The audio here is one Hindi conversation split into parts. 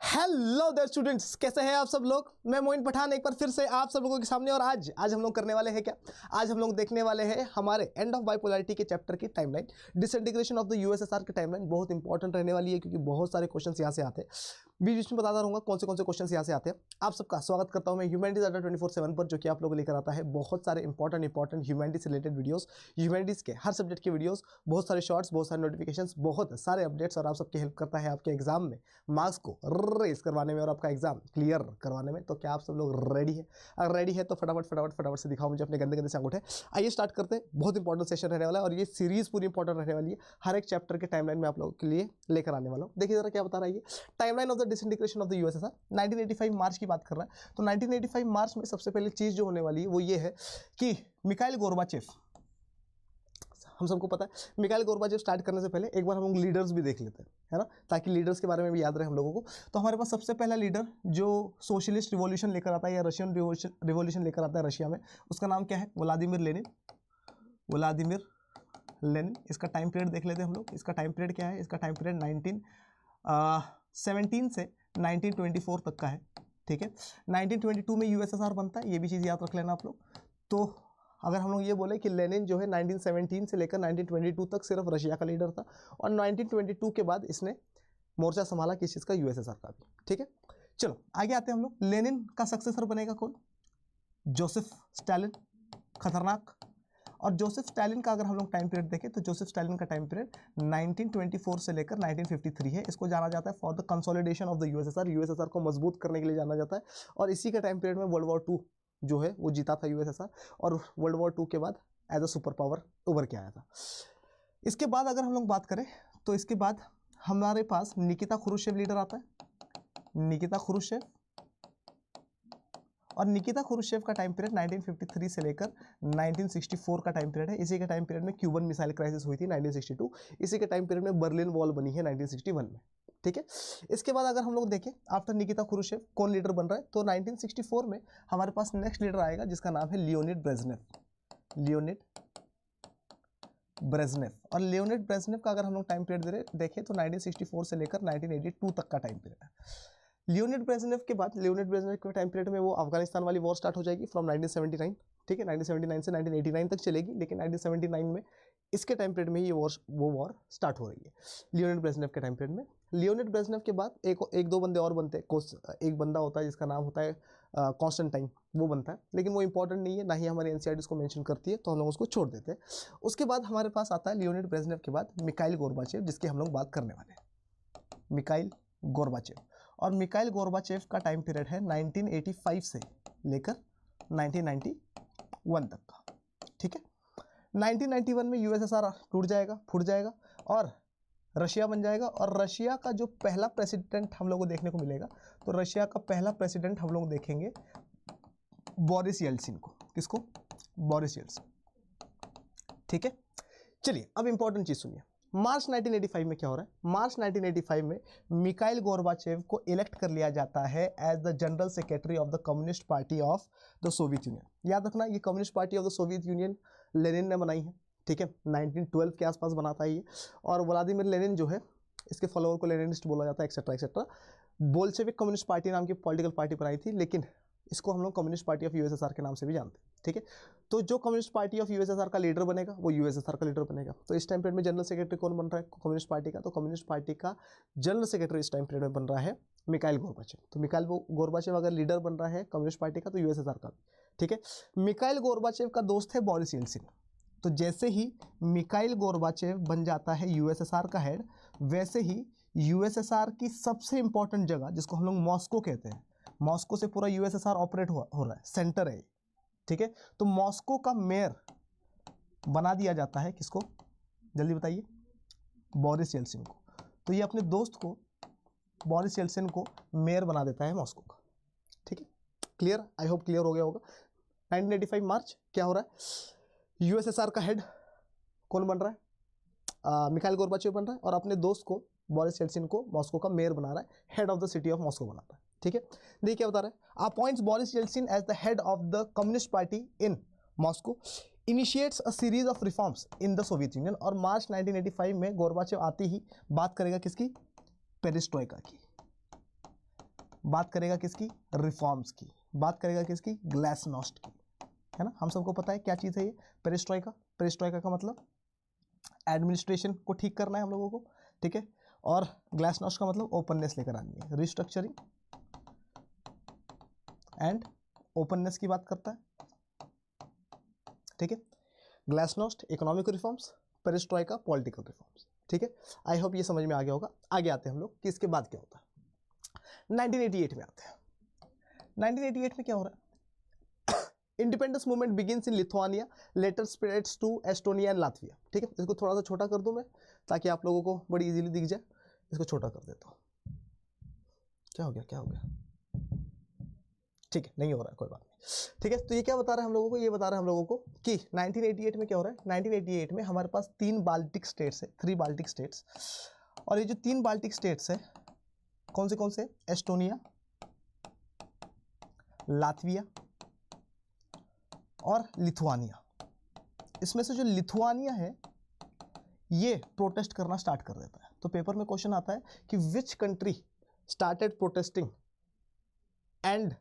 हेलो देयर स्टूडेंट्स, कैसे हैं आप सब लोग। मैं मोइन पठान एक बार फिर से आप सब लोगों के सामने। और आज हम लोग करने वाले हैं क्या, आज हम लोग देखने वाले हैं हमारे एंड ऑफ बाइपोलैरिटी के चैप्टर की timeline, disintegration of the USSR की टाइमलाइन। बहुत इंपॉर्टेंट रहने वाली है क्योंकि बहुत सारे क्वेश्चंस यहाँ से आते हैं। बीच बीच में बताता रहूंगा कौन से क्वेश्चंस यहाँ से आते हैं। आप सबका स्वागत करता हूँ मैं ह्यूमैनिटीज अड्डा 24/7 पर, जो कि आप लोगों को लेकर आता है बहुत सारे इंपॉर्टेंट ह्यूमैनिटीज से रिलेटेड वीडियोस, ह्यूमैनिटीज के हर सब्जेक्ट के वीडियोस, बहुत सारे शॉर्ट्स, बहुत सारे नोटिफिकेशंस, बहुत सारे अपडेट्स, और आप सबकी हेल्प करता है आपके एग्जाम में मार्क्स को रेस करवाने में और आपका एग्जाम क्लियर करवाने में। तो क्या आप सब लोग रेडी है? अगर रेडी है तो फटाफट से दिखाओ मुझे अपने गंदे गंदे से अंगूठे। आइए स्टार्ट करते हैं। बहुत इंपॉर्टेंट सेशन रहने वाला है और ये सीरीज पूरी इंपॉर्टेंट रहने वाली है। हर एक चैप्टर के टाइमलाइन में आप लोगों के लिए लेकर आने वाला हूँ। देखिए जरा क्या बता रहा है ये timeline of the disintegration of the USSR. 1985 मार्च की बात कर रहा है। तो 1985 मार्च में सबसे पहले चीज जो होने वाली है वो ये है कि मिखाइल गोर्बाचेव, हम सबको पता है मिखाइल गोर्बाचेव स्टार्ट करने से पहले एक बार हम लोग लीडर्स भी देख लेते हैं, है ना, ताकि लीडर्स के बारे में भी याद रहे हम लोगों को। तो हमारे पास सबसे पहला लीडर जो सोशलिस्ट रिवॉल्यूशन लेकर आता है या रशियन रिवॉल्यूशन लेकर आता है रशिया में, उसका नाम क्या है? Vladimir Lenin. Vladimir Lenin. इसका टाइम पीरियड देख लेते हैं हम लोग। इसका टाइम पीरियड क्या है? इसका टाइम पीरियड 1917 से 1924 तक का है। ठीक है, 1922 में यूएसएसआर बनता है, ये भी चीज़ याद रख लेना आप लोग। तो अगर हम लोग ये बोले कि लेनिन जो है 1917 से लेकर 1922 तक सिर्फ रशिया का लीडर था, और 1922 के बाद इसने मोर्चा संभाला किस चीज़ का? यूएसएसआर का भी। ठीक है, चलो आगे आते हैं हम लोग। लेनिन का सक्सेसर बनेगा कौन? Joseph Stalin. खतरनाक। और जोसेफ स्टालिन का अगर हम लोग टाइम पीरियड देखें तो जोसेफ स्टालिन का टाइम पीरियड 1924 से लेकर 1953 है। इसको जाना जाता है for the consolidation of the USSR. USSR को मजबूत करने के लिए जाना जाता है। और इसी के टाइम पीरियड में वर्ल्ड वॉर 2 जो है वो जीता था यूएसएसआर, और वर्ल्ड वॉर 2 के बाद एज अ सुपर पावर उभर के आया था। इसके बाद अगर हम लोग बात करें तो इसके बाद हमारे पास निकिता खुरुशेव लीडर आता है। निकिता खुरुशेव। और निकिता खुरुशेव का टाइम पीरियड 1953 से लेकर 1964 का टाइम पीरियड है। इसी के टाइम पीरियड में क्यूबन मिसाइल क्राइसिस हुई थी 1962। इसी के टाइम पीरियड में बर्लिन वॉल बनी है 1961 में। ठीक है, इसके बाद अगर हम लोग देखें आफ्टर निकिता खुरुशेव कौन लीडर बन रहा है, तो 1964 में हमारे पास नेक्स्ट लीडर आएगा जिसका नाम है लियोनिड ब्रेजनेव। Leonid Brezhnev. और लियोनिड ब्रेजनेव का अगर हम लोग टाइम पीरियड देखें तो 1964 से लेकर 1982 तक का टाइम पीरियड है। लियोनिड ब्रेजनेव के बाद, लियोनिड ब्रेजनेव के टाइम पीरियड में वो अफगानिस्तान वाली वॉर स्टार्ट हो जाएगी फ्रॉम 1979। ठीक है, 1979 से 1989 तक चलेगी, लेकिन 1979 में इसके टाइम पीरियड में ही वो वॉर स्टार्ट हो रही है लियोनिड ब्रेजनेव के टाइम पीरियड में। लियोनिड ब्रेजनेव के बाद एक दो बंदे और बनते हैं। एक बंदा होता है जिसका नाम होता है कॉन्स्टेंटाइन, वो बनता है, लेकिन वो इंपॉर्टेंट नहीं है, ना ही हमारी एनसीईआरटी उसको मेंशन करती है, तो हम लोग उसको छोड़ देते हैं। उसके बाद हमारे पास आता है लियोनिड ब्रेजनेव के बाद मिखाइल गोर्बाचेव, जिसकी हम लोग बात करने वाले हैं। Mikhail Gorbachev. और मिखाइल गोर्बाचेव का टाइम पीरियड है 1985 से लेकर 1991 तक का। ठीक है, 1991 में यूएसएसआर टूट जाएगा, फूट जाएगा और रशिया बन जाएगा। और रशिया का जो पहला प्रेसिडेंट हम लोग को देखने को मिलेगा, तो रशिया का पहला प्रेसिडेंट हम लोग देखेंगे बोरिस येल्सिन को। किसको? Boris Yeltsin. ठीक है, चलिए अब इंपॉर्टेंट चीज सुनिए। मार्च 1985 में क्या हो रहा है? मार्च 1985 में मिखाइल गोर्बाचेव को इलेक्ट कर लिया जाता है as the general secretary of the communist party of the Soviet Union. याद रखना, ये Communist party of the Soviet Union Lenin ने बनाई है। ठीक है, 1912 के आसपास बनाता है ये। और व्लादिमीर लेनिन जो है, इसके फॉलोअर को लेनिनिस्ट बोला जाता है, etcetera etcetera. Bolshevik communist party नाम की पॉलिटिकल पार्टी बनाई थी, लेकिन इसको हम लोग कम्युनिस्ट पार्टी ऑफ यूएसएसआर के नाम से भी जानते हैं। ठीक है, तो जो कम्युनिस्ट पार्टी ऑफ यूएसएसआर का लीडर बनेगा वो यूएसएसआर का लीडर बनेगा। तो इस टाइम पीरियड में जनरल सेक्रेटरी कौन बन रहा है कम्युनिस्ट पार्टी का? तो कम्युनिस्ट पार्टी का जनरल सेक्रेटरी इस टाइम पीरियड में बन रहा है मिखाइल गोर्बाचेव। तो मिखाइल गोर्बाचेव अगर लीडर बन रहा है कम्युनिस्ट पार्टी का, तो यूएसएसआर का भी। ठीक है, मिखाइल गोर्बाचेव का दोस्त है बोरिस येल्सिन। तो जैसे ही मिखाइल गोर्बाचेव बन जाता है यूएसएसआर का हेड, वैसे ही यूएसएसआर की सबसे इंपॉर्टेंट जगह, जिसको हम लोग मॉस्को कहते हैं, मॉस्को से पूरा यूएसएसआर ऑपरेट हो रहा है, सेंटर है। ठीक है, तो मॉस्को का मेयर बना दिया जाता है किसको? जल्दी बताइए। बोरिस येल्सिन को। तो ये अपने दोस्त को, बोरिस येल्सिन को मेयर बना देता है मॉस्को का। ठीक है, क्लियर? आई होप क्लियर हो गया होगा। 1985 मार्च क्या हो रहा है? यूएसएसआर का हेड कौन बन रहा है? मिखाइल गोर्बाचेव बन रहा है, और अपने दोस्त को बोरिस येल्सिन को मॉस्को का मेयर बना रहा है, head of the city of Moscow बना रहा है। ठीक है, देखिए क्या बता रहा है? Appoints Boris Yeltsin as the head of the communist Party in Moscow, initiates a series of reforms in the Soviet Union. और मार्च 1985 में गोर्बाचेव आते ही बात करेगा किसकी? पेरिस्ट्रोइका की। बात करेगा किसकी, रिफॉर्म्स की, बात करेगा किसकी, ग्लासनोस्ट की, है ना। हम सबको पता है क्या चीज़ है ये, पेरिस्ट्रोइका। पेरिस्ट्रोइका का मतलब एडमिनिस्ट्रेशन को ठीक करना है हम लोगों को, ठीक है। और ग्लासनोस्ट का मतलब ओपननेस लेकर आनी है, रिस्ट्रक्चरिंग एंड ओपननेस की बात करता है, ठीक है। Glasnost economic reforms, पेरिस्ट्रोइका political reforms, ठीक है। आई होप ये समझ में आ गया होगा। आगे आते हैं हम लोग कि इसके बाद क्या होता है। 1988 में आते हैं। 1988 में क्या हो रहा है, independence movement begins in Lithuania, later spreads to Estonia and Latvia, ठीक है। इसको थोड़ा सा छोटा कर दूं मैं ताकि आप लोगों को बड़ी इजीली दिख जाए। इसको छोटा कर देता हूँ। क्या हो गया, क्या हो गया, ठीक है, नहीं हो रहा है, कोई बात नहीं, ठीक है। तो ये क्या बता रहा है हम लोगों को, ये बता रहा है हम लोगों को कि 1988 में क्या हो रहा है। 1988 में हमारे पास 3 बाल्टिक स्टेट्स है, 3 बाल्टिक स्टेट्स। और ये जो 3 बाल्टिक स्टेट्स है कौन से, एस्टोनिया, लातविया और लिथुआनिया। इसमें से जो लिथुआनिया है ये प्रोटेस्ट करना स्टार्ट कर देता है। तो पेपर में क्वेश्चन आता है कि which country started protesting and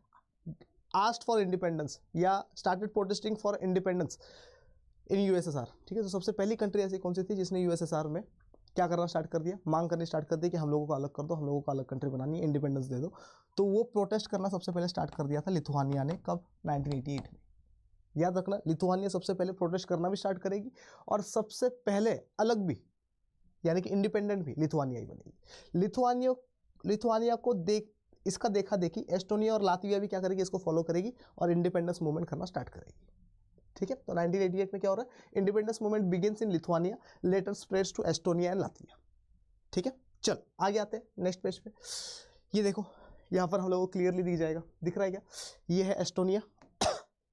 asked for independence या started protesting for independence in USSR, ठीक है। तो सबसे पहली कंट्री ऐसी कौन सी थी जिसने यूएसएसआर में क्या करना स्टार्ट कर दिया, मांग करनी स्टार्ट कर दी कि हम लोगों को अलग कर दो, हम लोगों को अलग कंट्री बनानी है, इंडिपेंडेंस दे दो। तो वो प्रोटेस्ट करना सबसे पहले स्टार्ट कर दिया था लिथुआनिया ने, कब, 1988 में। याद रखना, लिथुआनिया सबसे पहले प्रोटेस्ट करना भी स्टार्ट करेगी और सबसे पहले अलग भी यानी कि इंडिपेंडेंट भी लिथुआनिया ही बनेगी। लिथुआनिया को इसका देखा देखी एस्टोनिया और लातविया भी क्या करेगी, इसको फॉलो करेगी और इंडिपेंडेंस मूवमेंट करना स्टार्ट करेगी, ठीक है। तो 1988 में क्या हो रहा है, independence movement begins in Lithuania, later spreads to Estonia and Latvia, ठीक है। चल आगे आते हैं नेक्स्ट पेज पे। ये देखो यहाँ पर हम लोगों को क्लियरली दिख जाएगा, दिख रहा है क्या, ये है एस्टोनिया,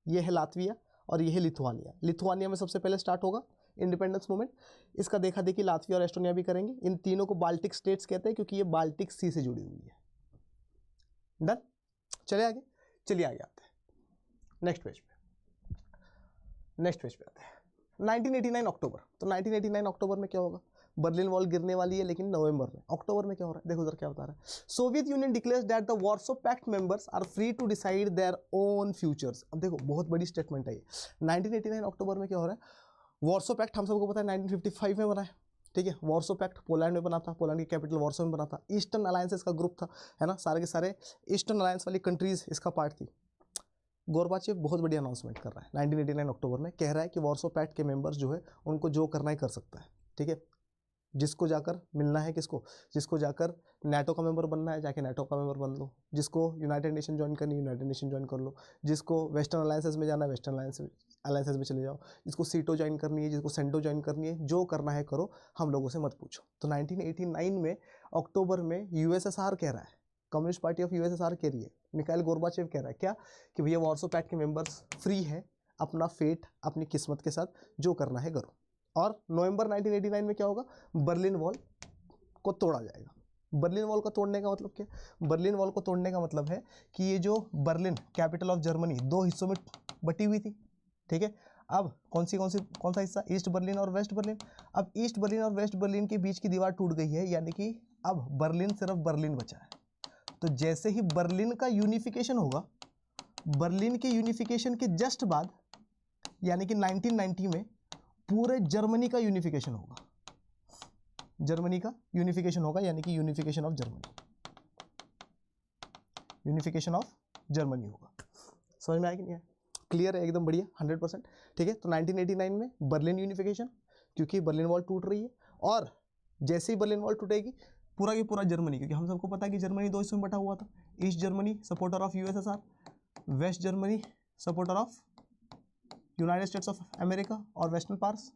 ये है लातविया और ये है लिथुआनिया। लिथुआनिया में सबसे पहले स्टार्ट होगा इंडिपेंडेंस मूवमेंट, इसका देखा देखी लातविया और एस्टोनिया भी करेंगे। इन तीनों को बाल्टिक स्टेट्स कहते हैं क्योंकि ये बाल्टिक सी से जुड़ी हुई है। डन, चलिए आगे, चलिए आगे आते हैं नेक्स्ट पेज पे। नेक्स्ट पेज पे आते हैं 1989 अक्टूबर। तो 1989 अक्टूबर में क्या होगा, बर्लिन वॉल गिरने वाली है लेकिन नवंबर में। अक्टूबर में क्या हो रहा है, देखो उधर क्या बता रहा है, Soviet Union declares that the Warsaw Pact members are free to decide their own futures. अब देखो बहुत बड़ी स्टेटमेंट है ये। 1989 अक्टूबर में क्या हो रहा है, वार्सो पैक्ट हम सबको पता है 1955 में बना है, ठीक है। वार्सो पैक्ट पोलैंड में बना था, पोलैंड की कैपिटल वार्सो में बना था। ईस्टर्न अलायंसेस का ग्रुप था, है ना, सारे के सारे ईस्टर्न अलायंस वाली कंट्रीज इसका पार्ट थी। गोरबाचेव बहुत बड़ी अनाउंसमेंट कर रहा है 1989 अक्टूबर में, कह रहा है कि वार्सो पैक्ट के मेंबर्स जो है उनको जो करना ही कर सकता है, ठीक है। जिसको जाकर मिलना है किसको, जिसको जाकर नाटो का मेंबर बनना है जाके नाटो का मेंबर बन लो, जिसको यूनाइटेड नेशन ज्वाइन करनी है यूनाइटेड नेशन ज्वाइन कर लो, जिसको वेस्टर्न अलायंसेस में जाना है वेस्टर्न अलायंसेस में चले जाओ, जिसको सीटो ज्वाइन करनी है, जिसको सेंटो ज्वाइन करनी है, जो करना है करो, हम लोगों से मत पूछो। तो 1989 में अक्टूबर में यूएसएसआर कह रहा है, कम्युनिस्ट पार्टी ऑफ यूएसएसआर कह रही है, मिखाइल गोर्बाचेव कह रहा है क्या, कि भैया वार्सो पैक्ट के मेंबर्स फ्री है, अपना फेट अपनी किस्मत के साथ जो करना है करो। और नवंबर 1989 में क्या होगा, बर्लिन वॉल को तोड़ा जाएगा। बर्लिन वॉल को तोड़ने का मतलब क्या, बर्लिन वॉल को तोड़ने का मतलब है कि ये जो बर्लिन कैपिटल ऑफ जर्मनी 2 हिस्सों में बटी हुई थी, ठीक है। अब कौन सा हिस्सा, ईस्ट बर्लिन और वेस्ट बर्लिन। अब ईस्ट बर्लिन और वेस्ट बर्लिन के बीच की दीवार टूट गई है, यानी कि अब बर्लिन सिर्फ बर्लिन बचा है। तो जैसे ही बर्लिन का यूनिफिकेशन होगा, बर्लिन के यूनिफिकेशन के जस्ट बाद यानी कि 1990 में पूरे जर्मनी का यूनिफिकेशन होगा, जर्मनी का यूनिफिकेशन होगा, यानी कि unification of Germany, unification of Germany होगा। समझ में आया कि नहीं है, क्लियर है एकदम बढ़िया 100%, ठीक है। तो 1989 में बर्लिन यूनिफिकेशन, क्योंकि बर्लिन वॉल टूट रही है, और जैसे ही बर्लिन वॉल टूटेगी पूरा की पूरा जर्मनी, क्योंकि हम सबको पता है कि जर्मनी 2 हिस्सों में बटा हुआ था, East Germany supporter of USSR, West Germany supporter of United States of America और वेस्टर्न पार्ट्स,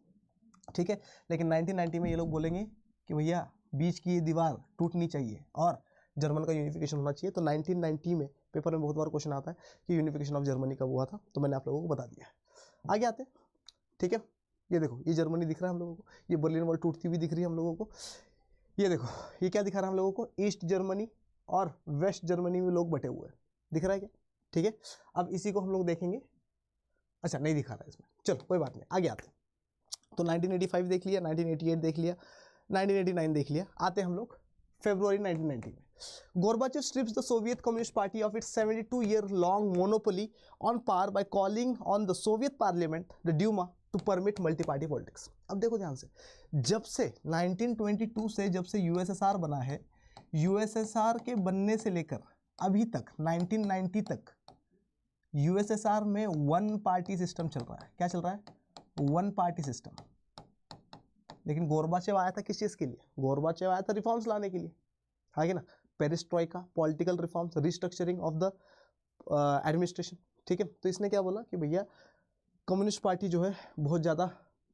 ठीक है। लेकिन 1990 में ये लोग बोलेंगे कि भैया बीच की ये दीवार टूटनी चाहिए और जर्मन का यूनिफिकेशन होना चाहिए। तो 1990 में पेपर में बहुत बार क्वेश्चन आता है कि यूनिफिकेशन ऑफ जर्मनी कब हुआ था, तो मैंने आप लोगों को बता दिया है। आगे आते हैं, ठीक है। ये देखो ये जर्मनी दिख रहा है हम लोगों को, ये बर्लिन वॉल टूटती हुई दिख रही है हम लोगों को। ये देखो ये क्या दिखा रहा है हम लोगों को, ईस्ट जर्मनी और वेस्ट जर्मनी में लोग बटे हुए हैं, दिख रहा है क्या, ठीक है। अब इसी को हम लोग देखेंगे, अच्छा नहीं दिखा रहा है इसमें, चलो कोई बात नहीं, आगे आते हैं। तो 1985 देख लिया, 1988 देख लिया, 1989 देख लिया। आते हम लोग फरवरी 1990 में। Gorbachev strips the Soviet Communist Party of its 72-year-long monopoly on power by calling on the Soviet Parliament, the Duma, to permit multi-party politics. अब देखो ध्यान से, जब से 1922 से जब से यूएसएसआर बना है, यूएसएसआर के बनने से लेकर अभी तक 1990 तक यूएसएसआर में वन पार्टी सिस्टम चल रहा है. क्या चल रहा है? One party system. लेकिन गोरबाचेव आया था किस चीज़ के लिए? गोरबाचेव आया था रिफॉर्म्स लाने के लिए, आगे ना, पेरिस्ट्रोइका, political reforms, restructuring of the administration. ठीक है, तो इसने क्या बोला कि भैया कम्युनिस्ट पार्टी जो है बहुत ज़्यादा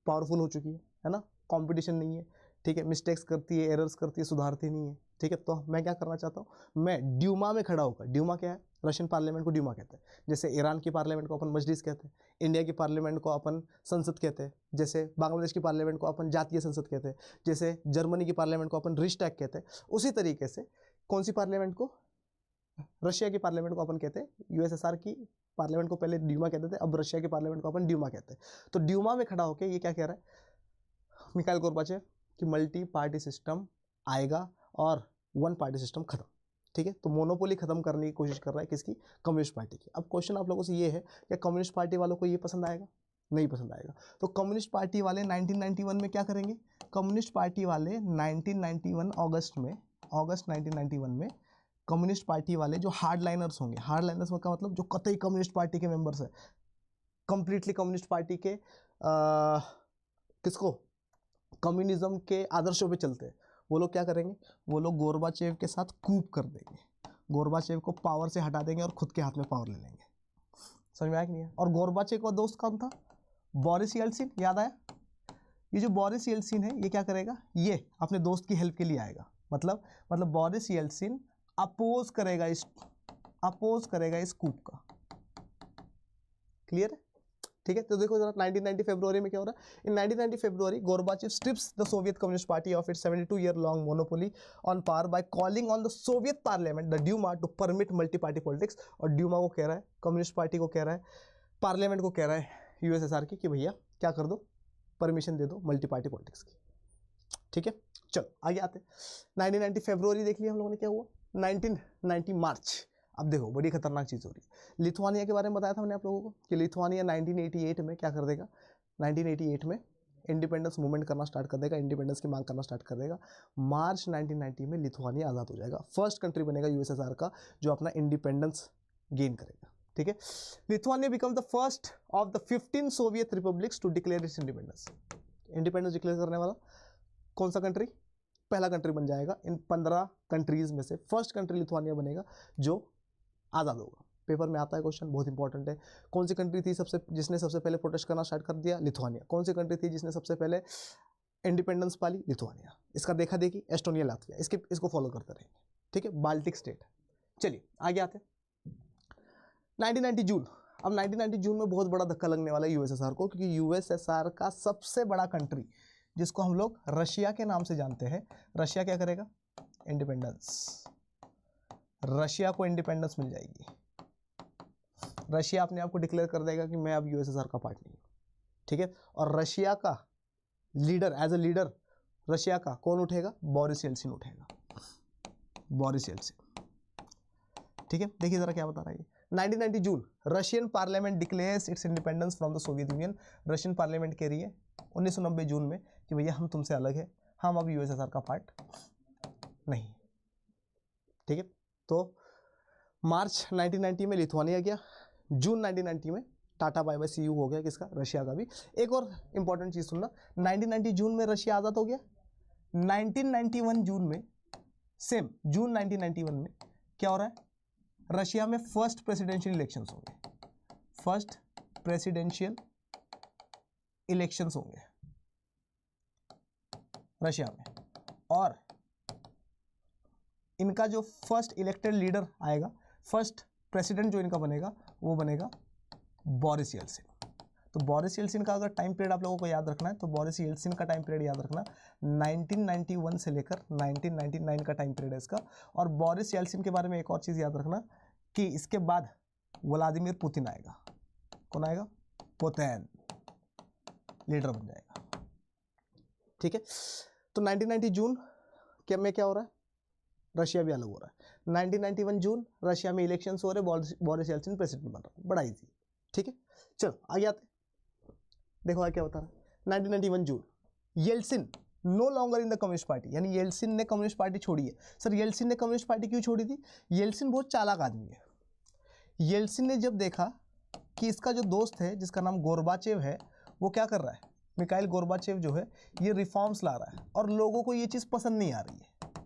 पावरफुल हो चुकी है ना, कंपटीशन नहीं है. ठीक है, मिस्टेक्स करती है, एरर्स करती है, सुधारती नहीं है. ठीक है, तो मैं क्या करना चाहता हूँ, मैं ड्यूमा में खड़ा होकर, ड्यूमा क्या है? रशियन पार्लियामेंट को ड्यूमा कहते हैं. जैसे ईरान की पार्लियामेंट को अपन मजलिस कहते हैं, इंडिया की पार्लियामेंट को अपन संसद कहते हैं, जैसे बांग्लादेश की पार्लियामेंट को अपन जातीय संसद कहते हैं, जैसे जर्मनी की पार्लियामेंट को अपन रिश्टैग कहते हैं. उसी तरीके से कौन सी पार्लियामेंट को? रशिया की पार्लियामेंट को अपन कहते हैं. यूएसएसआर की पार्लियामेंट को पहले ड्यूमा कहते थे, अब रशिया की पार्लियामेंट को अपन ड्यूमा कहते हैं. तो ड्यूमा में खड़ा होकर ये क्या कह रहा है मिखाइल गोरबाचेव कि मल्टी पार्टी सिस्टम आएगा और वन पार्टी सिस्टम खत्म. ठीक है, तो मोनोपोली खत्म करने की कोशिश कर रहा है किसकी? कम्युनिस्ट पार्टी की. अब क्वेश्चन आप लोगों से ये है कि कम्युनिस्ट पार्टी वालों को ये पसंद आएगा? नहीं पसंद आएगा. तो कम्युनिस्ट पार्टी वाले 1991 में क्या करेंगे? कम्युनिस्ट पार्टी वाले 1991 अगस्त 1991 में कम्युनिस्ट पार्टी वाले जो हार्ड लाइनर्स होंगे, हार्ड लाइनर्स का मतलब जो कतई कम्युनिस्ट पार्टी के मेंबर्स है, कंप्लीटली कम्युनिस्ट पार्टी के किसको? कम्युनिज्म के आदर्शों पे चलते हैं, वो लोग क्या करेंगे? वो लोग गोरबाचेव के साथ कूप कर देंगे, गोरबाचेव को पावर से हटा देंगे और खुद के हाथ में पावर ले लेंगे. समझ में आया कि नहीं है? और गोरबाचेव का दोस्त कौन था? Boris Yeltsin. याद आया? ये जो बोरिस येल्सिन है, ये क्या करेगा? ये अपने दोस्त की हेल्प के लिए आएगा. मतलब बोरिस येल्सिन अपोज करेगा इस कूप का. क्लियर है? ठीक है, तो देखो जरा 1990 फरवरी में क्या हो रहा है. In 1990 February Gorbachev strips the Soviet communist party of its 72-year-long monopoly on power by calling on the Soviet parliament, the Duma, to permit multi party politics. और ड्यूमा को कह रहा है, कम्युनिस्ट पार्टी को कह रहा है, पार्लियामेंट को कह रहा है यूएसएसआर की कि भैया क्या कर दो, परमिशन दे दो मल्टी पार्टी पॉलिटिक्स की. ठीक है, चलो आगे आते. 1990 फरवरी देख लिया हम लोगों ने, क्या हुआ? 1990 मार्च. अब देखो बड़ी खतरनाक चीज़ हो रही है. लिथुआनिया के बारे में बताया था मैंने आप लोगों को कि लिथुआनिया 1988 में क्या कर देगा? 1988 में इंडिपेंडेंस मूवमेंट करना स्टार्ट कर देगा, इंडिपेंडेंस की मांग करना स्टार्ट कर देगा. मार्च 1990 में लिथुआनिया आज़ाद हो जाएगा, फर्स्ट कंट्री बनेगा यूएसएसआर का जो अपना इंडिपेंडेंस गेन करेगा. ठीक है, Lithuania become the first of the 15 Soviet republics to declare its independence. Independence declare करने वाला कौन सा कंट्री? पहला कंट्री बन जाएगा. इन 15 कंट्रीज में से फर्स्ट कंट्री लिथुआनिया बनेगा जो आज़ाद होगा. पेपर में आता है क्वेश्चन, बहुत इंपॉर्टेंट है. कौन सी कंट्री थी जिसने सबसे पहले प्रोटेस्ट करना स्टार्ट कर दिया? लिथुआनिया. कौन सी कंट्री थी जिसने सबसे पहले इंडिपेंडेंस पाली? लिथुआनिया. इसका देखा देखी एस्टोनिया, लातविया, इसको फॉलो करते रहेंगे. ठीक है, बाल्टिक स्टेट. चलिए आगे आते हैं. 1990 जून. अब 1990 जून में बहुत बड़ा धक्का लगने वाला है यूएसएसआर को, क्योंकि यूएसएसआर का सबसे बड़ा कंट्री जिसको हम लोग रशिया के नाम से जानते हैं, रशिया क्या करेगा? इंडिपेंडेंस. रशिया को इंडिपेंडेंस मिल जाएगी. रशिया अपने आप को डिक्लेयर कर देगा कि मैं अब यूएसएसआर का पार्ट नहीं हूँ. ठीक है, और रशिया का leader, as a leader Russia का कौन उठेगा? बोरिस येल्सिन उठेगा. Boris Yeltsin. ठीक है, देखिए जरा क्या बता रहा है ये. 1990 June, Russian parliament declares its independence from the Soviet union. Russian parliament कह रही है 1990 जून में कि भैया हम तुमसे अलग है, हम अब यूएसएसआर का पार्ट नहीं. ठीक है, तो मार्च 1990 में लिथुआनिया गया, जून 1990 में tata bye bye see you हो गया किसका? रशिया का भी. एक और इंपॉर्टेंट चीज़ सुनना, 1990 जून में रशिया आज़ाद हो गया. 1991 जून में, सेम जून 1991 में क्या हो रहा है? रशिया में फर्स्ट प्रेसिडेंशियल इलेक्शंस होंगे. फर्स्ट प्रेसिडेंशियल इलेक्शंस होंगे रशिया में, और इनका जो फर्स्ट इलेक्टेड लीडर आएगा, फर्स्ट प्रेसिडेंट जो इनका बनेगा, वो बनेगा बोरिस येल्सिन. तो बोरिस येल्सिन का अगर टाइम पीरियड आप लोगों को याद रखना है तो बोरिस येल्सिन का टाइम पीरियड याद रखना, 1991 से लेकर 1999 का टाइम पीरियड है इसका. और बोरिस येल्सिन के बारे में एक और चीज़ याद रखना कि इसके बाद व्लादिमीर पुतिन आएगा. कौन आएगा? पुतिन लीडर बन जाएगा. ठीक है, तो 1990 जून में क्या हो रहा है? रशिया भी अलग हो रहा है। 1991 जून रशिया में इलेक्शंस हो रहे, बोरिस येल्सिन प्रेसिडेंट बन रहा है, बड़ा इजी। ठीक है, चलो आगे आते, देखो आगे क्या बता रहा है। 1991 June, Yeltsin no longer in the communist party, यानी येल्सिन ने कम्युनिस्ट पार्टी छोड़ी है। सर येल्सिन ने कम्युनिस्ट पार्टी क्यों छोड़ी थी? येल्सिन बहुत चालाक आदमी है। येल्सिन ने जब देखा कि इसका जो दोस्त है जिसका नाम गोर्बाचेव है, वो क्या कर रहा है, मिखाइल गोर्बाचेव जो है ये रिफॉर्म्स ला रहा है और लोगों को ये चीज़ पसंद नहीं आ रही है,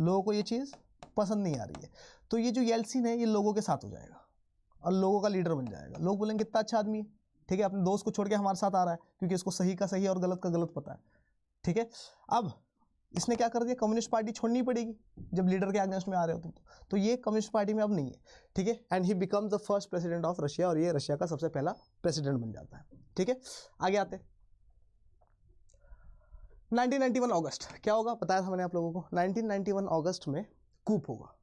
लोगों को ये चीज़ पसंद नहीं आ रही है, तो ये जो येल्सिन है ये लोगों के साथ हो जाएगा और लोगों का लीडर बन जाएगा। लोग बोलेंगे कितना अच्छा आदमी है, ठीक है, अपने दोस्त को छोड़ के हमारे साथ आ रहा है क्योंकि इसको सही का सही और गलत का गलत पता है। ठीक है, अब इसने क्या कर दिया, कम्युनिस्ट पार्टी छोड़नी पड़ेगी जब लीडर के अगेंस्ट में आ रहे हो तुम, तो ये कम्युनिस्ट पार्टी में अब नहीं है। ठीक है, and he becomes the first president of Russia, और ये रशिया का सबसे पहला प्रेसिडेंट बन जाता है। ठीक है, आगे आते। 1991 अगस्त क्या होगा, बताया था मैंने आप लोगों को। 1991 अगस्त में कूप होगा,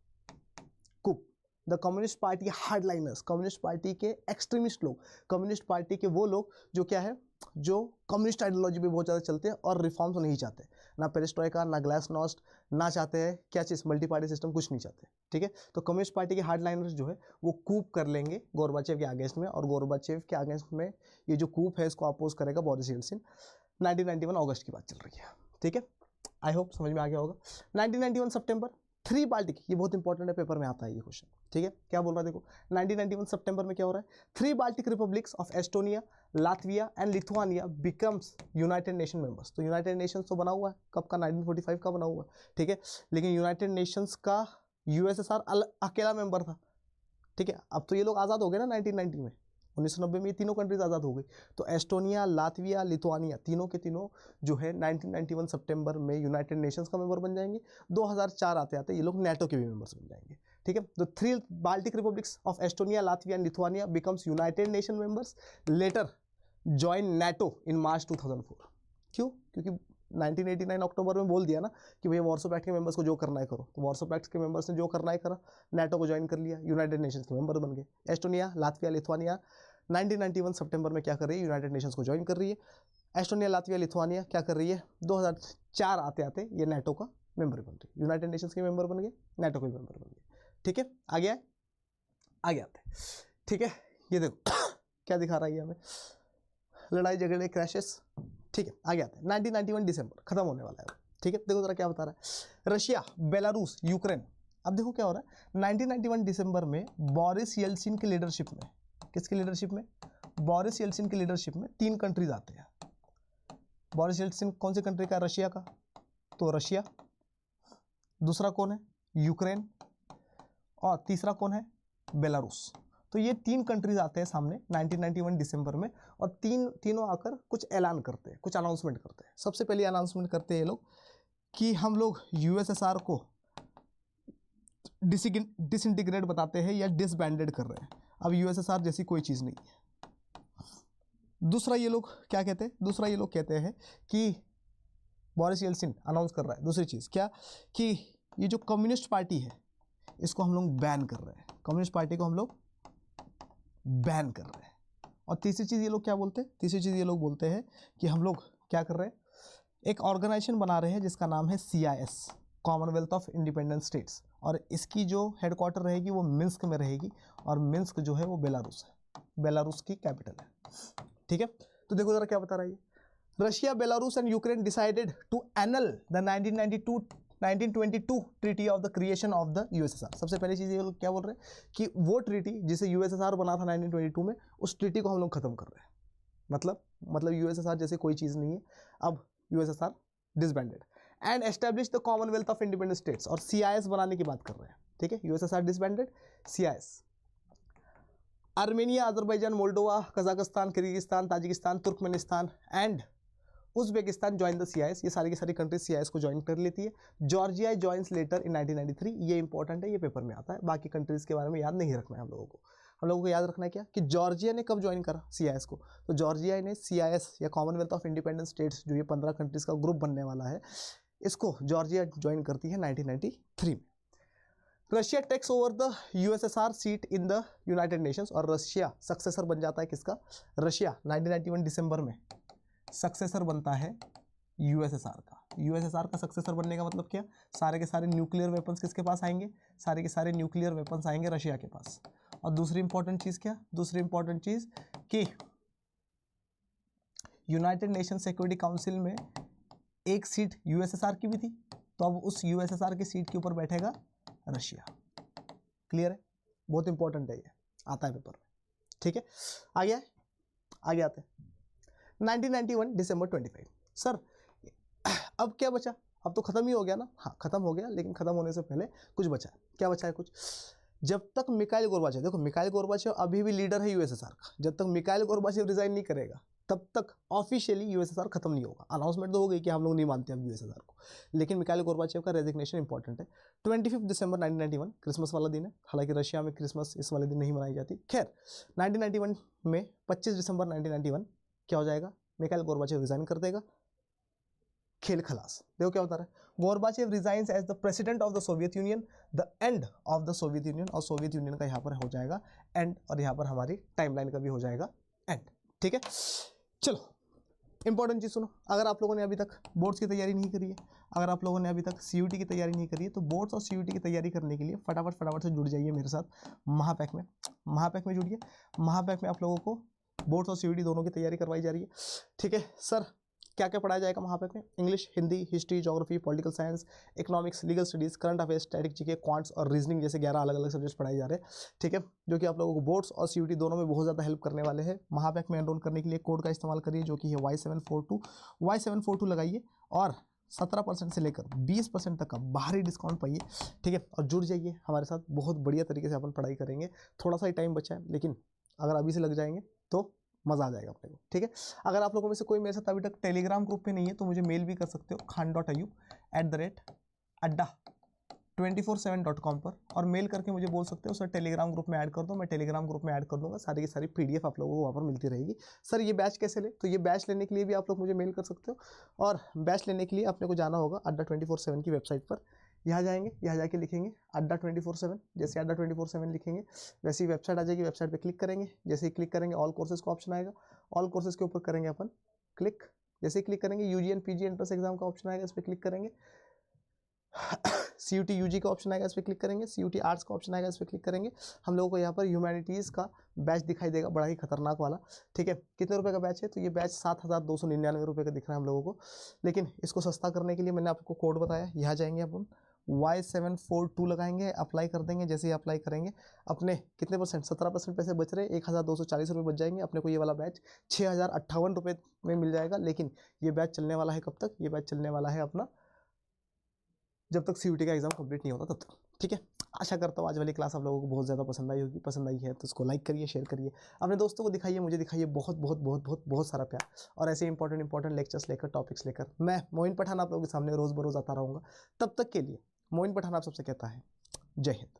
coup. The communist party hardliners, communist party के एक्सट्रीमिस्ट लोग, कम्युनिस्ट पार्टी के वो लोग जो क्या है, जो कम्युनिस्ट आइडियोलॉजी पे बहुत ज़्यादा चलते हैं और रिफॉर्म्स नहीं चाहते, ना पेरिस्ट्रोइका ना ग्लासनोस्ट, ना चाहते हैं क्या चीज़, मल्टी पार्टी सिस्टम, कुछ नहीं चाहते। ठीक है, तो कम्युनिस्ट पार्टी के हार्डलाइनर्स जो है वो कूप कर लेंगे गोर्बाचेव के अगेंस्ट में, और गोर्बाचेव के अगेंस्ट में ये जो कूप है इसको अपोज करेगा बोरिस येल्सिन। 1991 अगस्त की बात चल रही है। ठीक है, आई होप समझ में आ गया होगा। 1991 सितंबर, 3 बाल्टिक, ये बहुत इंपॉर्टेंट है, पेपर में आता है ये क्वेश्चन। ठीक है, क्या बोल रहा है देखो, 1991 सितंबर में क्या हो रहा है, 3 Baltic republics of Estonia, Latvia and Lithuania becomes United Nation members. तो यूनाइटेड नेशंस तो बना हुआ है कब का, 1945 का बना हुआ है। ठीक है, लेकिन यूनाइटेड नेशंस का यूएसएसआर अकेला मेंबर था। ठीक है, अब तो ये लोग आज़ाद हो गए ना 1990 में, 1990 में ये तीनों कंट्रीज आज़ाद हो गई। तो एस्टोनिया, लातविया, लिथुआनिया तीनों के तीनों जो है 1991 सितंबर में यूनाइटेड नेशंस का मेंबर बन जाएंगे। 2004 आते आते ये लोग नेटो के भी मेंबर्स बन जाएंगे। ठीक है, तो 3 Baltic republics of Estonia, Latvia and Lithuania becomes United Nation members, later join NATO in March 2004। क्यों? क्योंकि 1989 अक्टूबर में बोल दिया ना कि भैया वार्सो पैक्ट के मेंबर्स को जो करना है करो, तो वार्सो पैक्ट के मेंबर्स ने जो करना है करा, नेटो को ज्वाइन कर लिया, यूनाइटेड नेशंस के मेंबर बन गए। एस्टोनिया, लातविया, लिथुआनिया 1991 सितंबर में क्या कर रही है, यूनाइटेड नेशंस को ज्वाइन कर रही है। एस्टोनिया, लातविया, लिथुआनिया क्या कर रही है, 2004 आते आते ये नेटो का मेंबर बन रही है, यूनाइटेड नेशंस के मेंबर बन गए, नेटो के मेंबर बन गए। ठीक है, आगे आए, आगे आते। ठीक है, ये देखो क्या दिखा रहा है ये हमें, लड़ाई झगड़े, क्रैशेस। ठीक है, आगे आते हैं। 1991 दिसंबर खत्म होने वाला है। ठीक है, देखो जरा क्या बता रहा है, रशिया, बेलारूस, यूक्रेन। अब देखो क्या हो रहा है, 1991 दिसंबर में बोरिस येल्सिन की लीडरशिप में, किसकी लीडरशिप में, बोरिस येल्सिन की लीडरशिप में 3 कंट्रीज आते हैं। बोरिस येल्सिन कौन सी कंट्री का, रशिया का, तो रशिया, दूसरा कौन है, यूक्रेन, और तीसरा कौन है, बेलारूस। तो ये 3 कंट्रीज आते हैं सामने 1991 दिसंबर में, और तीनों आकर कुछ ऐलान करते हैं, कुछ अनाउंसमेंट करते हैं। सबसे पहले अनाउंसमेंट करते हैं ये लोग कि हम लोग यूएसएसआर को डिसइंटीग्रेट बताते हैं या डिसबैंडेड कर रहे हैं, अब यूएसएसआर जैसी कोई चीज़ नहीं है। दूसरा ये लोग क्या कहते हैं, दूसरा ये लोग कहते हैं कि बोरिस येल्सिन अनाउंस कर रहा है दूसरी चीज़ क्या, कि ये जो कम्युनिस्ट पार्टी है इसको हम लोग बैन कर रहे हैं, कम्युनिस्ट पार्टी को हम लोग बैन कर रहे हैं। और तीसरी चीज़ ये लोग क्या बोलते हैं, तीसरी चीज़ ये लोग बोलते हैं कि हम लोग क्या कर रहे हैं, एक ऑर्गेनाइजेशन बना रहे हैं जिसका नाम है CIS, Commonwealth of independent states, और इसकी जो हेडक्वार्टर रहेगी वो मिन्स्क में रहेगी, और मिन्स्क जो है वो बेलारूस है, बेलारूस की कैपिटल है। ठीक है, तो देखो जरा क्या बता रहा है, Russia, Belarus and Ukraine decided to annul the 1922 treaty of the creation of the USSR. सबसे पहली चीज़ ये लोग क्या बोल रहे हैं कि वो ट्रीटी जिसे यूएसएसआर बना था 1922 में, उस ट्रीटी को हम लोग खत्म कर रहे हैं। मतलब यूएसएसआर जैसे कोई चीज़ नहीं है, अब USSR disbanded and establish the Commonwealth of independent states, और CIS बनाने की बात कर रहे हैं। ठीक है, USSR disbanded, CIS। Armenia, Azerbaijan, Moldova, Kazakhstan, Kyrgyzstan, Tajikistan, Turkmenistan and Uzbekistan join the CIS। ये सारी की सारी कंट्रीज CIS को ज्वाइन कर लेती है। जॉर्जिया ज्वाइंस लेटर इन 1993, ये इंपॉर्टेंट है, ये पेपर में आता है। बाकी कंट्रीज के बारे में याद नहीं रखना है हम लोगों को। हम लोगों को याद रखना है क्या, कि जॉर्जिया ने कब ज्वाइन करा CIS को, तो जॉर्जिया ने CIS या कॉमनवेल्थ ऑफ इंडिपेंडेंट स्टेट्स, जो ये 15 कंट्रीज का ग्रुप बनने वाला है, इसको जॉर्जिया ज्वाइन करती है 1993 में। Russia takes over the USSR seat in the United Nations, और रशिया सक्सेसर बन जाता है किसका, रशिया 1991 दिसंबर में सक्सेसर बनता है यूएसएसआर का, यूएसएसआर का सक्सेसर बनने का मतलब क्या, सारे के सारे न्यूक्लियर वेपन्स किसके पास आएंगे, सारे के सारे न्यूक्लियर वेपन्स आएंगे रशिया के पास। और दूसरी इंपॉर्टेंट चीज क्या, दूसरी इंपॉर्टेंट चीज कि यूनाइटेड नेशन सिक्योरिटी काउंसिल में एक सीट यूएसएसआर की भी थी, तो अब उस यूएसएसआर की सीट के ऊपर बैठेगा रशिया। क्लियर है, बहुत इंपॉर्टेंट है, ये आता है पेपर में, ठीक है। आगे आते हैं 1991 दिसंबर 25। सर अब क्या बचा, अब तो खत्म ही हो गया ना, हाँ खत्म हो गया, लेकिन खत्म होने से पहले कुछ बचा है। क्या बचा है कुछ, जब तक मिखाइल गोर्बाचेव, देखो मिखाइल गोर्बाचेव अभी भी लीडर है यूएसएसआर का, जब तक मिखाइल गोर्बाचेव रिजाइन नहीं करेगा तब तक ऑफिशियली यूएसएसआर खत्म नहीं होगा। अनाउंसमेंट तो हो गई कि हम लोग नहीं मानते अब यूएसएसआर को, लेकिन मिखाइल गोर्बाचेव का रेजिग्नेशन इंपॉर्टेंट है। 25 दिसंबर 1991 क्रिसमस वाला दिन है, हालांकि रशिया में क्रिसमस इस वाले दिन नहीं मनाई जाती। खैर 1991 में 25 दिसंबर 1991 क्या हो जाएगा, मिखाइल गोर्बाचेव रिजाइन कर देगा, खेल खलास। देखो क्या होता है, Gorbachev resigns as the president of the Soviet Union, the end of the Soviet Union, और सोवियत यूनियन का यहाँ पर हो जाएगा एंड, और यहाँ पर हमारी टाइमलाइन का भी हो जाएगा एंड, ठीक है। चलो इंपॉर्टेंट चीज सुनो, अगर आप लोगों ने अभी तक बोर्ड्स की तैयारी नहीं करी है, अगर आप लोगों ने अभी तक सीयूटी की तैयारी नहीं करी है, तो बोर्ड्स और सीयूटी की तैयारी करने के लिए फटाफट से जुड़ जाइए मेरे साथ महापैक में जुड़िए। महापैक में आप लोगों को बोर्ड्स और सीयूटी दोनों की तैयारी करवाई जा रही है, ठीक है। सर क्या क्या पढ़ाया जाएगा महापैक में, English, Hindi, history, geography, political science, economics, legal studies, current affairs, static GK, quants और रीजनिंग जैसे 11 अलग अलग सब्जेक्ट्स पढ़ाए जा रहे हैं, ठीक है, जो कि आप लोगों को बोर्ड्स और सीयूटी दोनों में बहुत ज़्यादा हेल्प करने वाले हैं। महापैक में एनरोल करने के लिए कोड का इस्तेमाल करिए जो कि है Y742 लगाइए, और 17% से लेकर 20% तक का बाहरी डिस्काउंट पाइए, ठीक है। और जुड़ जाइए हमारे साथ, बहुत बढ़िया तरीके से अपन पढ़ाई करेंगे। थोड़ा सा ही टाइम बचा है, लेकिन अगर अभी से लग जाएंगे तो मज़ा आ जाएगा अपने को, ठीक है। अगर आप लोगों में से कोई मेरे साथ अभी तक टेलीग्राम ग्रुप पे नहीं है तो मुझे मेल भी कर सकते हो khan.ayub@adda247.com पर, और मेल करके मुझे बोल सकते हो सर टेलीग्राम ग्रुप में ऐड कर दो, मैं टेलीग्राम ग्रुप में ऐड कर दूंगा, सारी की सारी PDF आप लोगों को वहाँ पर मिलती रहेगी। सर ये बैच कैसे ले, तो ये बैच लेने के लिए भी आप लोग मुझे मेल कर सकते हो, और बैच लेने के लिए अपने को जाना होगा adda247 की वेबसाइट पर। यहाँ जाएंगे, यहाँ जाके लिखेंगे adda247, जैसे adda247 लिखेंगे वैसे ही वेबसाइट आ जाएगी, वेबसाइट पे क्लिक करेंगे, जैसे ही क्लिक करेंगे ऑल कोर्सेज का ऑप्शन आएगा, ऑल कोर्सेज के ऊपर करेंगे अपन क्लिक, जैसे ही क्लिक करेंगे UG and PG entrance exam का ऑप्शन आएगा, इस पर क्लिक करेंगे। CUT UG का ऑप्शन आएगा, इस पर क्लिक करेंगे। CUT आर्ट्स का ऑप्शन आएगा, इस पर क्लिक करेंगे। हम लोगों को यहाँ पर ह्यूमैनिटीज़ का बैच दिखाई देगा, बड़ा ही खतरनाक वाला, ठीक है। कितने रुपए का बैच है, तो ये बैच 7,299 रुपये का दिख रहा है हम लोगों को, लेकिन इसको सस्ता करने के लिए मैंने आपको कोड बताया, यहाँ जाएंगे अपन Y742 लगाएंगे, अप्लाई कर देंगे। जैसे ही अप्लाई करेंगे अपने कितने परसेंट, 17% पैसे बच रहे, 1,240 रुपये बच जाएंगे अपने को। ये वाला बैच 6,058 रुपये में मिल जाएगा, लेकिन ये बैच चलने वाला है कब तक, ये बैच चलने वाला है अपना जब तक CUT का एग्जाम कंप्लीट नहीं होता तब तक, ठीक है। आशा करता हूँ आज वाली क्लास आप लोगों को बहुत ज़्यादा पसंद आई होगी, पसंद आई है तो उसको लाइक करिए, शेयर करिए, अपने दोस्तों को दिखाइए, मुझे दिखाइए, बहुत बहुत बहुत बहुत बहुत सारा प्यार, और ऐसे इंपॉर्टेंट लेक्चर्स लेकर, टॉपिक्स लेकर मैं मोइन पठान आप लोगों के सामने रोज़ बरोज़ आता रहूँगा। तब तक के लिए मोइन पठान आप सबसे कहता है जय हिंद।